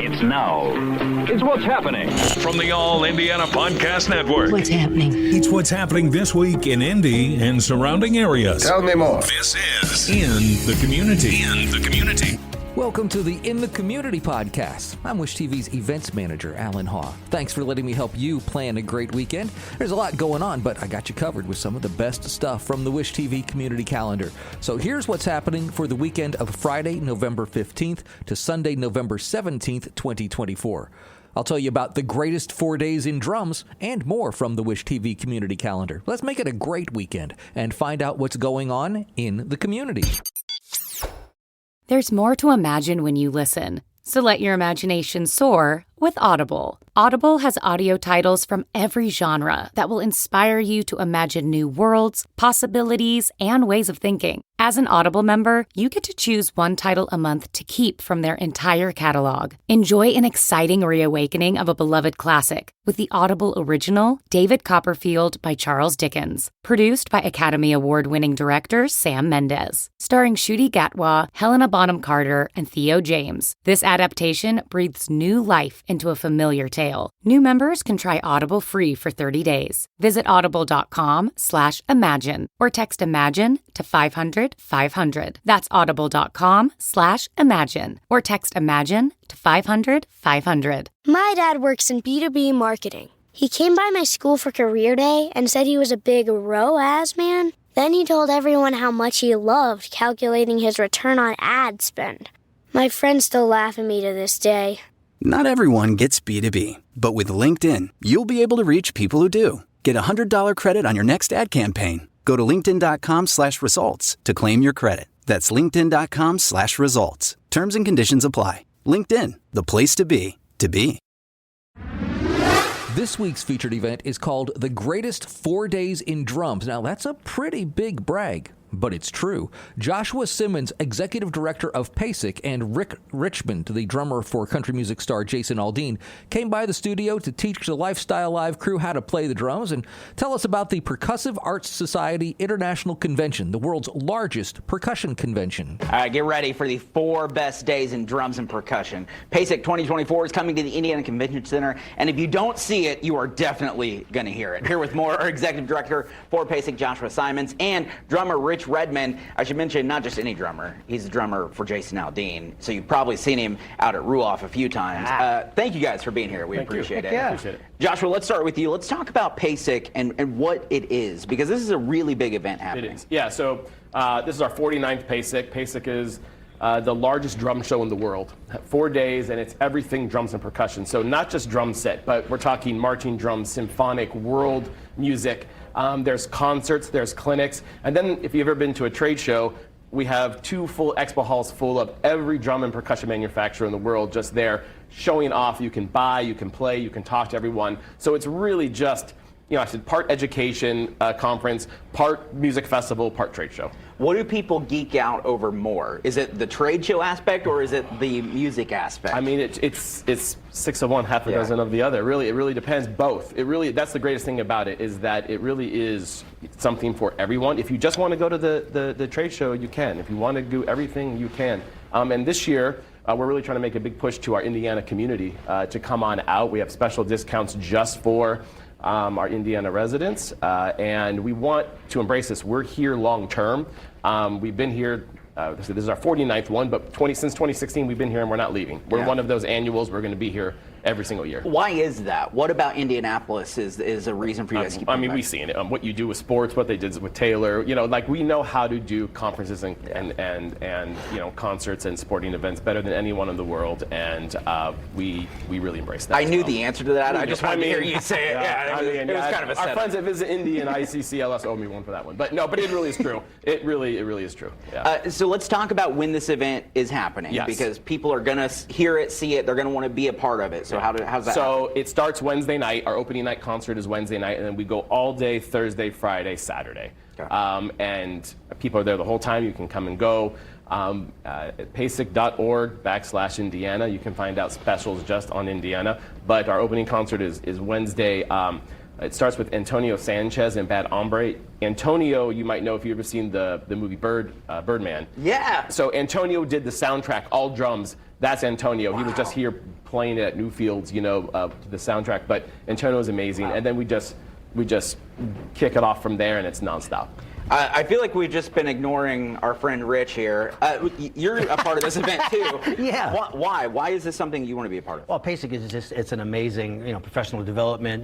It's now. It's what's happening. From the All Indiana Podcast Network. What's happening? It's what's happening this week in Indy and surrounding areas. Tell me more. This is In the Community. In the Community. Welcome to the In the Community podcast. I'm Wish TV's events manager, Allan Haw. Thanks for letting me help you plan a great weekend. There's a lot going on, but I got you covered with some of the best stuff from the Wish TV community calendar. So here's what's happening for the weekend of Friday, November 15th to Sunday, November 17th, 2024. I'll tell you about the greatest 4 days in drums and more from the Wish TV community calendar. Let's make it a great weekend and find out what's going on in the community. There's more to imagine when you listen, so let your imagination soar with Audible. Audible has audio titles from every genre that will inspire you to imagine new worlds, possibilities, and ways of thinking. As an Audible member, you get to choose one title a month to keep from their entire catalog. Enjoy an exciting reawakening of a beloved classic with the Audible original David Copperfield by Charles Dickens, produced by Academy Award-winning director Sam Mendes, starring Ncuti Gatwa, Helena Bonham Carter, and Theo James. This adaptation breathes new life into a familiar tale. New members can try Audible free for 30 days. Visit audible.com/imagine or text IMAGINE to 500-500. That's audible.com/imagine or text IMAGINE to 500-500. My dad works in B2B marketing. He came by my school for career day and said he was a big ROAS man. Then he told everyone how much he loved calculating his return on ad spend. My friends still laugh at me to this day. Not everyone gets B2B, but with LinkedIn, you'll be able to reach people who do. Get a $100 credit on your next ad campaign. Go to linkedin.com/results to claim your credit. That's linkedin.com/results. Terms and conditions apply. LinkedIn, the place to be, to be. This week's featured event is called The Greatest 4 Days in Drums. Now, that's a pretty big brag, but it's true. Joshua Simmons, executive director of PASIC, and Rick Richmond, the drummer for country music star Jason Aldean, came by the studio to teach the Lifestyle Live crew how to play the drums and tell us about the Percussive Arts Society International Convention, the world's largest percussion convention. All right, get ready for the 4 best days in drums and percussion. PASIC 2024 is coming to the Indiana Convention Center, and if you don't see it, you are definitely going to hear it. Here with more, our executive director for PASIC, Joshua Simons, and drummer Rich Redmond. I should mention, not just any drummer. He's the drummer for Jason Aldean, so you've probably seen him out at Ruoff a few times. Thank you guys for being here. We appreciate it. Yeah. Appreciate it. Joshua, let's start with you. Let's talk about PASIC and what it is, because this is a really big event happening. It is. Yeah, so this is our 49th PASIC. PASIC is the largest drum show in the world. 4 days, and it's everything drums and percussion. So not just drum set, but we're talking marching drums, symphonic, world music. There's concerts, there's clinics, and then if you've ever been to a trade show, we have 2 full expo halls full of every drum and percussion manufacturer in the world just there showing off. You can buy, you can play, you can talk to everyone. So it's really just, I said part education conference, part music festival, part trade show. What do people geek out over more? Is it the trade show aspect or is it the music aspect? I mean, it's 6 of one, half a dozen of the other. Really, it really depends. Both. That's the greatest thing about it, is that it really is something for everyone. If you just want to go to the trade show, you can. If you want to do everything, you can. And this year, we're really trying to make a big push to our Indiana community to come on out. We have special discounts just for our Indiana residents, and we want to embrace this. We're here long term. We've been here, this is our 49th one, but since 2016 we've been here and we're not leaving. We're one of those annuals. We're going to be here every single year. Why is that? What about Indianapolis is a reason for you guys to keep I mean, we've seen it. What you do with sports, what they did with Taylor, we know how to do conferences and concerts and sporting events better than anyone in the world, and we really embrace that. I knew the answer to that. I just wanted to hear you say it. It was kind of a setup. Our friends that visit Indy and ICCLS owe me one for that one. But it really is true. It really is true. Yeah. So let's talk about when this event is happening, because people are going to hear it, see it, they're going to want to be a part of it. So how's that happen? It starts Wednesday night. Our opening night concert is Wednesday night, and then we go all day Thursday, Friday, Saturday. Okay. And people are there the whole time. You can come and go. At pasic.org/Indiana. You can find out specials just on Indiana. But our opening concert is Wednesday. It starts with Antonio Sanchez and Bad Hombre. Antonio, you might know if you've ever seen the movie Birdman. Yeah. So Antonio did the soundtrack, all drums. That's Antonio. Wow. He was just here playing it at Newfields, the soundtrack. But Inferno is amazing, and then we just kick it off from there, and it's nonstop. I feel like we've just been ignoring our friend Rich here. You're a part of this event too. Yeah. Why? Why is this something you want to be a part of? Well, PASIC is just—it's an amazing, professional development,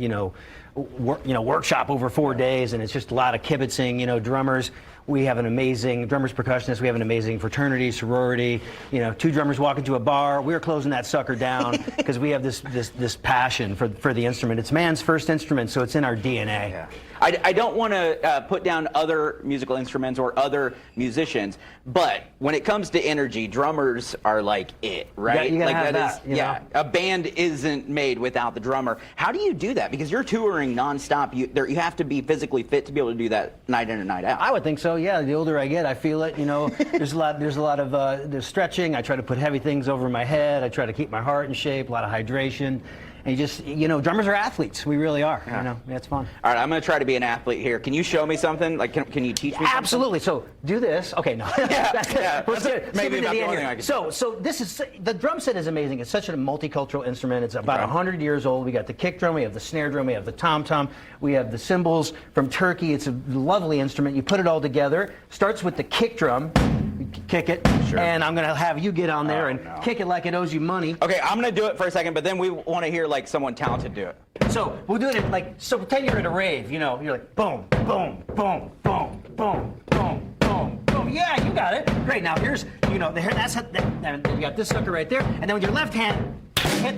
workshop over 4 days, and it's just a lot of kibitzing, drummers. We have an amazing drummers, percussionists. We have an amazing fraternity, sorority. 2 drummers walk into a bar. We're closing that sucker down because we have this passion for the instrument. It's man's first instrument, so it's in our DNA. Yeah. I don't want to put down other musical instruments or other musicians, but when it comes to energy, drummers are like it, right? You gotta like have that, yeah. A band isn't made without the drummer. How do you do that? Because you're touring nonstop. You have to be physically fit to be able to do that night in and night out. I would think so. Yeah. The older I get, I feel it. There's a lot of there's stretching. I try to put heavy things over my head. I try to keep my heart in shape. A lot of hydration. And you just, drummers are athletes. We really are. Yeah. It's fun. All right, I'm going to try to be an athlete here. Can you show me something? Like, can you teach me something? Absolutely. So do this. Okay, no. Maybe that's the only thing I can do. So this is, the drum set is amazing. It's such a multicultural instrument. It's about 100 years old. We got the kick drum, we have the snare drum, we have the tom-tom, we have the cymbals from Turkey. It's a lovely instrument. You put it all together. Starts with the kick drum. Kick it, and I'm going to have you get on there and kick it like it owes you money. Okay, I'm going to do it for a second, but then we want to hear like someone talented do it. So we'll do it so pretend you're at a rave, you're like boom, boom, boom, boom, boom, boom, boom, boom. Yeah, you got it. Great. Now here's, and you got this sucker right there, and then with your left hand, hit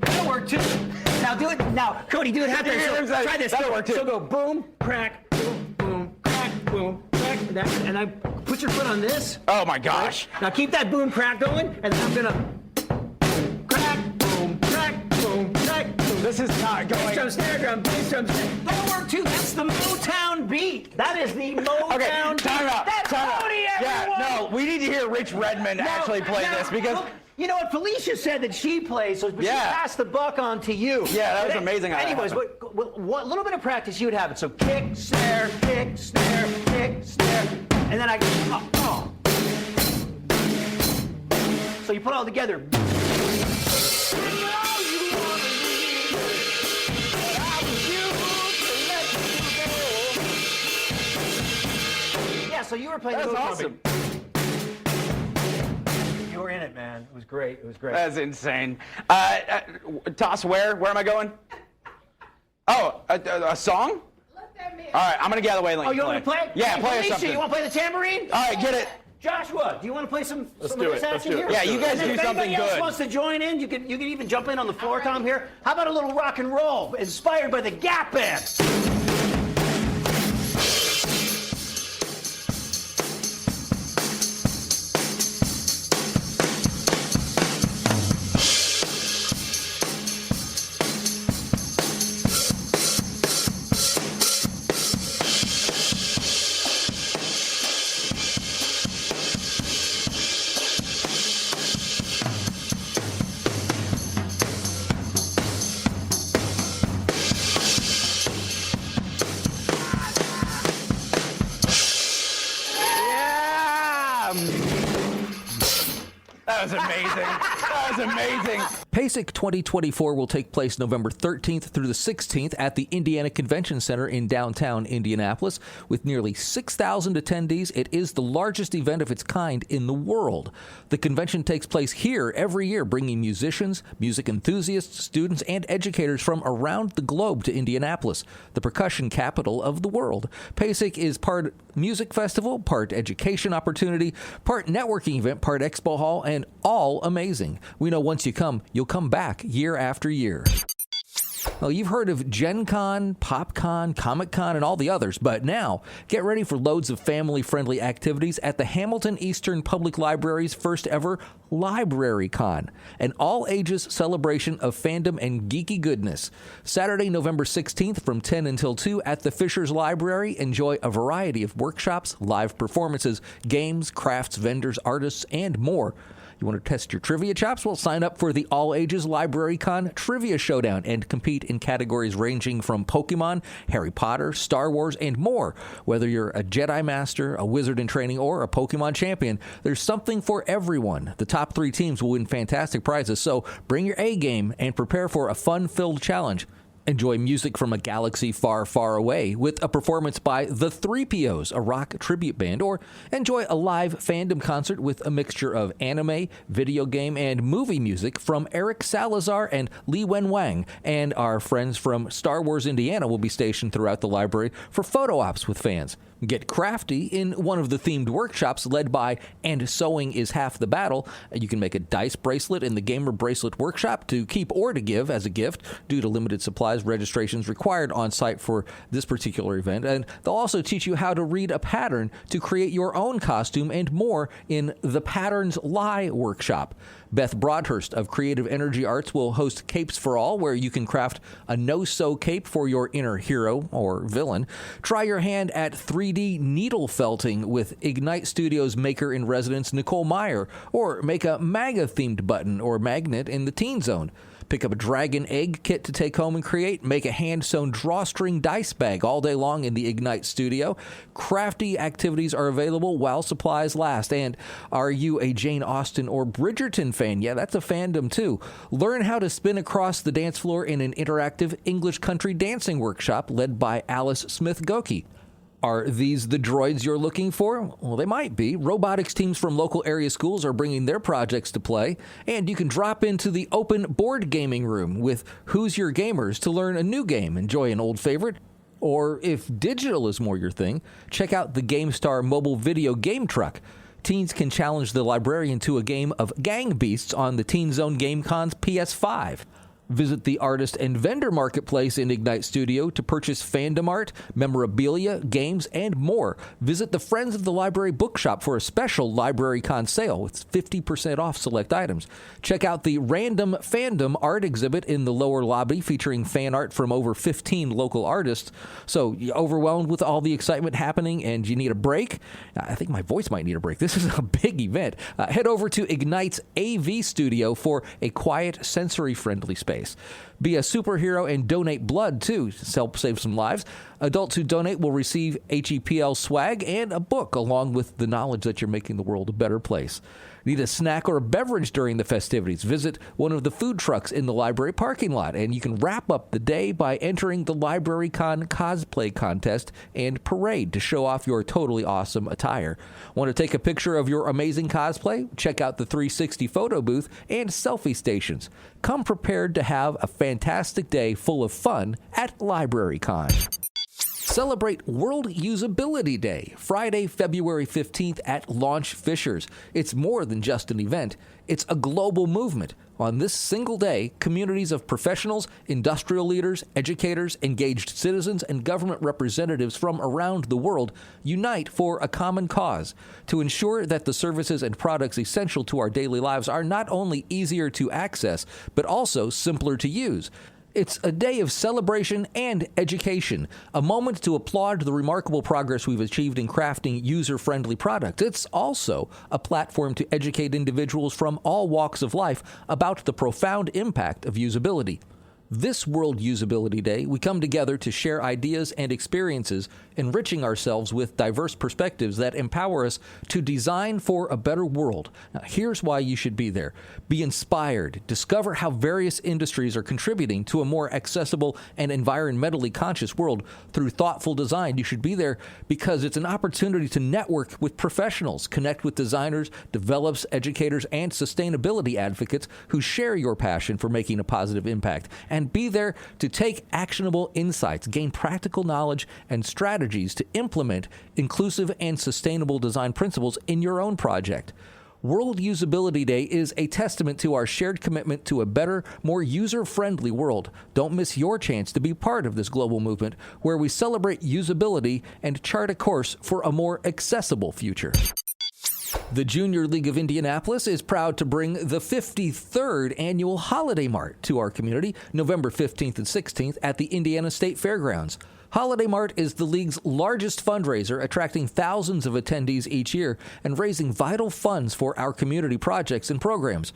that'll work too. Now do it. Now, Cody, do it half there. So try this. That'll work too. So go boom, crack, boom, boom, crack, boom. And I put your foot on this. Oh my gosh! Right? Now keep that boom crack going, and then I'm gonna crack, boom, crack, boom, crack, boom. This is not going. Bass drum, snare drum, bass drum. That'll work too. That's the Motown beat. That is the Motown beat. Time out. That's Cody, everyone. Yeah, no, we need to hear Rich Redmond actually play this because. You know what? Felicia said that she plays, so she passed the buck on to you. Yeah, that was amazing. Anyways, what little bit of practice you would have it. So kick, snare, kick, snare, kick, snare, and then I go, So you put it all together. Yeah, so you were playing. That's awesome. You were in it, man. It was great. It was great. That's insane. Toss, where am I going? Oh, a song? All right, I'm going to get out of the way and let you want me to play? Yeah, hey, play Felicia, something. You want to play the tambourine? All right, get it. Joshua, do you want to play some Let's of do this it. action Let's do here? it. Yeah, you guys do if something anybody else good. wants to join in, you can even jump in on the floor, Tom, here. How about a little rock and roll inspired by the Gap Band? That was amazing. That was amazing. PASIC 2024 will take place November 13th through the 16th at the Indiana Convention Center in downtown Indianapolis. With nearly 6,000 attendees, it is the largest event of its kind in the world. The convention takes place here every year, bringing musicians, music enthusiasts, students, and educators from around the globe to Indianapolis, the percussion capital of the world. PASIC is part music festival, part education opportunity, part networking event, part expo hall, and all amazing. We know once you come, you'll come back year after year. Well, you've heard of Gen Con, Pop Con, Comic Con, and all the others, but now get ready for loads of family-friendly activities at the Hamilton Eastern Public Library's first ever LibraryCon, an all-ages celebration of fandom and geeky goodness. Saturday, November 16th from 10 until 2 at the Fisher's Library. Enjoy a variety of workshops, live performances, games, crafts, vendors, artists, and more. You want to test your trivia chops? Well, sign up for the all-ages LibraryCon Trivia Showdown and compete in categories ranging from Pokemon, Harry Potter, Star Wars, and more. Whether you're a Jedi Master, a Wizard in Training, or a Pokemon champion, there's something for everyone. The top 3 teams will win fantastic prizes, so bring your A game and prepare for a fun-filled challenge. Enjoy music from a galaxy far, far away with a performance by the 3POs, a rock tribute band, or enjoy a live fandom concert with a mixture of anime, video game, and movie music from Eric Salazar and Li Wen Wang. And our friends from Star Wars Indiana will be stationed throughout the library for photo ops with fans. Get crafty in one of the themed workshops led by And Sewing is Half the Battle. You can make a dice bracelet in the Gamer Bracelet Workshop to keep or to give as a gift. Due to limited supplies, registrations required on site for this particular event. And they'll also teach you how to read a pattern to create your own costume and more in the Patterns Lie Workshop. Beth Broadhurst of Creative Energy Arts will host Capes for All, where you can craft a no-sew cape for your inner hero or villain. Try your hand at 3D needle felting with Ignite Studios maker-in-residence Nicole Meyer, or make a MAGA-themed button or magnet in the Teen Zone. Pick up a dragon egg kit to take home and create. Make a hand-sewn drawstring dice bag all day long in the Ignite studio. Crafty activities are available while supplies last. And are you a Jane Austen or Bridgerton fan? Yeah, that's a fandom too. Learn how to spin across the dance floor in an interactive English country dancing workshop led by Alice Smith-Goki. Are these the droids you're looking for? Well, they might be. Robotics teams from local area schools are bringing their projects to play, and you can drop into the open board gaming room with Who's Your Gamers to learn a new game, enjoy an old favorite. Or if digital is more your thing, check out the GameStar mobile video game truck. Teens can challenge the librarian to a game of Gang Beasts on the Teen Zone GameCon's PS5. Visit the artist and vendor marketplace in Ignite Studio to purchase fandom art, memorabilia, games, and more. Visit the Friends of the Library bookshop for a special LibraryCon sale with 50% off select items. Check out the Random Fandom art exhibit in the lower lobby featuring fan art from over 15 local artists. So, you overwhelmed with all the excitement happening and you need a break? I think my voice might need a break. This is a big event. Head over to Ignite's AV Studio for a quiet, sensory-friendly space. Be a superhero and donate blood, too, to help save some lives. Adults who donate will receive HEPL swag and a book, along with the knowledge that you're making the world a better place. Need a snack or a beverage during the festivities? Visit one of the food trucks in the library parking lot, and you can wrap up the day by entering the LibraryCon cosplay contest and parade to show off your totally awesome attire. Want to take a picture of your amazing cosplay? Check out the 360 photo booth and selfie stations. Come prepared to have a fantastic day full of fun at LibraryCon. Celebrate World Usability Day, Friday, February 15th at Launch Fishers. It's more than just an event. It's a global movement. On this single day, communities of professionals, industrial leaders, educators, engaged citizens, and government representatives from around the world unite for a common cause to ensure that the services and products essential to our daily lives are not only easier to access, but also simpler to use. It's a day of celebration and education, a moment to applaud the remarkable progress we've achieved in crafting user-friendly products. It's also a platform to educate individuals from all walks of life about the profound impact of usability. This World Usability Day, we come together to share ideas and experiences, enriching ourselves with diverse perspectives that empower us to design for a better world. Now, here's why you should be there. Be inspired. Discover how various industries are contributing to a more accessible and environmentally conscious world through thoughtful design. You should be there because it's an opportunity to network with professionals, connect with designers, developers, educators, and sustainability advocates who share your passion for making a positive impact. And be there to take actionable insights, gain practical knowledge and strategies to implement inclusive and sustainable design principles in your own project. World Usability Day is a testament to our shared commitment to a better, more user-friendly world. Don't miss your chance to be part of this global movement where we celebrate usability and chart a course for a more accessible future. The Junior League of Indianapolis is proud to bring the 53rd annual Holiday Mart to our community, November 15th and 16th at the Indiana State Fairgrounds. Holiday Mart is the league's largest fundraiser, attracting thousands of attendees each year and raising vital funds for our community projects and programs.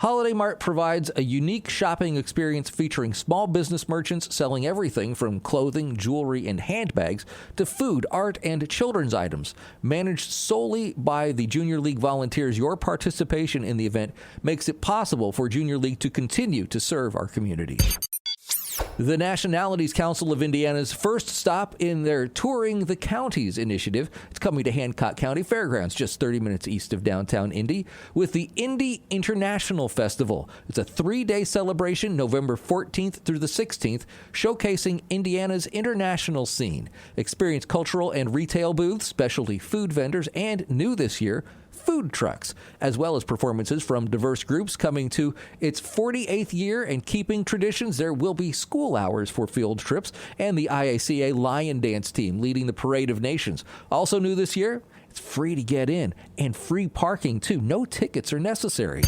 Holiday Mart provides a unique shopping experience featuring small business merchants selling everything from clothing, jewelry, and handbags to food, art, and children's items. Managed solely by the Junior League volunteers, your participation in the event makes it possible for Junior League to continue to serve our community. The Nationalities Council of Indiana's first stop in their Touring the Counties initiative. It's coming to Hancock County Fairgrounds, just 30 minutes east of downtown Indy, with the Indy International Festival. It's a 3-day celebration, November 14th through the 16th, showcasing Indiana's international scene. Experience cultural and retail booths, specialty food vendors, and new this year, food trucks, as well as performances from diverse groups coming to its 48th year and keeping traditions. There will be school hours for field trips and the IACA Lion Dance team leading the Parade of Nations. Also new this year, it's free to get in and free parking too. No tickets are necessary.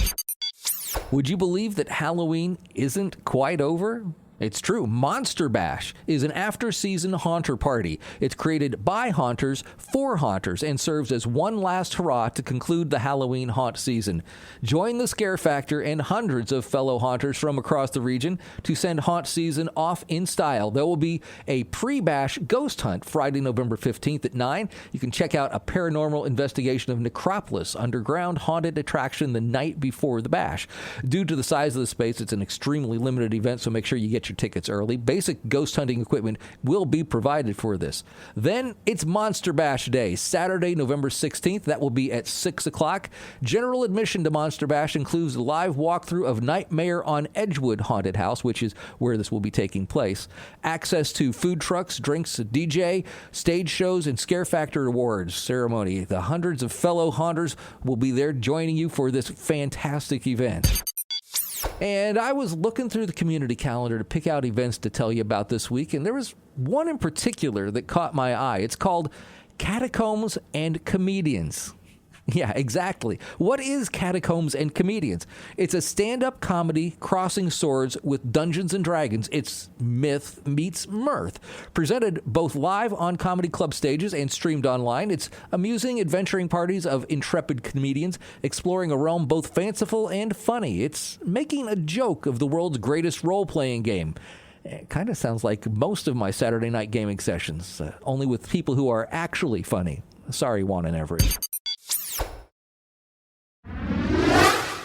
Would you believe that Halloween isn't quite over? It's true. Monster Bash is an after-season haunter party. It's created by haunters for haunters and serves as one last hurrah to conclude the Halloween haunt season. Join the scare factor and hundreds of fellow haunters from across the region to send haunt season off in style. There will be a pre-bash ghost hunt Friday, November 15th at 9. You can check out a paranormal investigation of Necropolis, underground haunted attraction the night before the bash. Due to the size of the space, it's an extremely limited event, so make sure you get your tickets early. Basic ghost hunting equipment will be provided for this. Then it's Monster Bash Day, Saturday, November 16th. That will be at 6 o'clock. General admission to Monster Bash includes a live walkthrough of Nightmare on Edgewood Haunted House, which is where this will be taking place. Access to food trucks, drinks, DJ, stage shows, and Scare Factor Awards ceremony. The hundreds of fellow haunters will be there joining you for this fantastic event. And I was looking through the community calendar to pick out events to tell you about this week, and there was one in particular that caught my eye. It's called Catacombs and Comedians. Yeah, exactly. What is Catacombs and Comedians? It's a stand-up comedy crossing swords with Dungeons and Dragons. It's myth meets mirth. Presented both live on comedy club stages and streamed online, it's amusing adventuring parties of intrepid comedians exploring a realm both fanciful and funny. It's making a joke of the world's greatest role-playing game. It kind of sounds like most of my Saturday night gaming sessions, only with people who are actually funny. Sorry, Juan and Everett.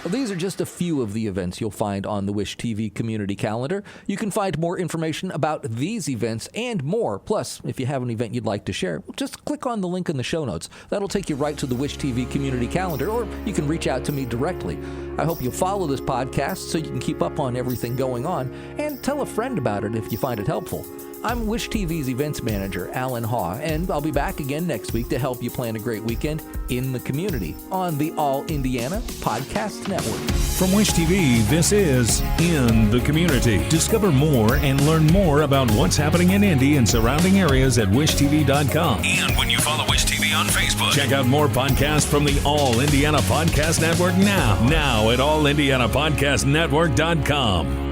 Well, these are just a few of the events you'll find on the Wish TV community calendar. You can find more information about these events and more. Plus, if you have an event you'd like to share, just click on the link in the show notes. That'll take you right to the Wish TV community calendar, or you can reach out to me directly. I hope you'll follow this podcast so you can keep up on everything going on, and tell a friend about it if you find it helpful. I'm Wish TV's events manager, Allan Haw, and I'll be back again next week to help you plan a great weekend in the community on the All Indiana Podcast Network. From Wish TV, this is In the Community. Discover more and learn more about what's happening in Indy and surrounding areas at wishtv.com. And when you follow Wish TV on Facebook, check out more podcasts from the All Indiana Podcast Network now at allindianapodcastnetwork.com.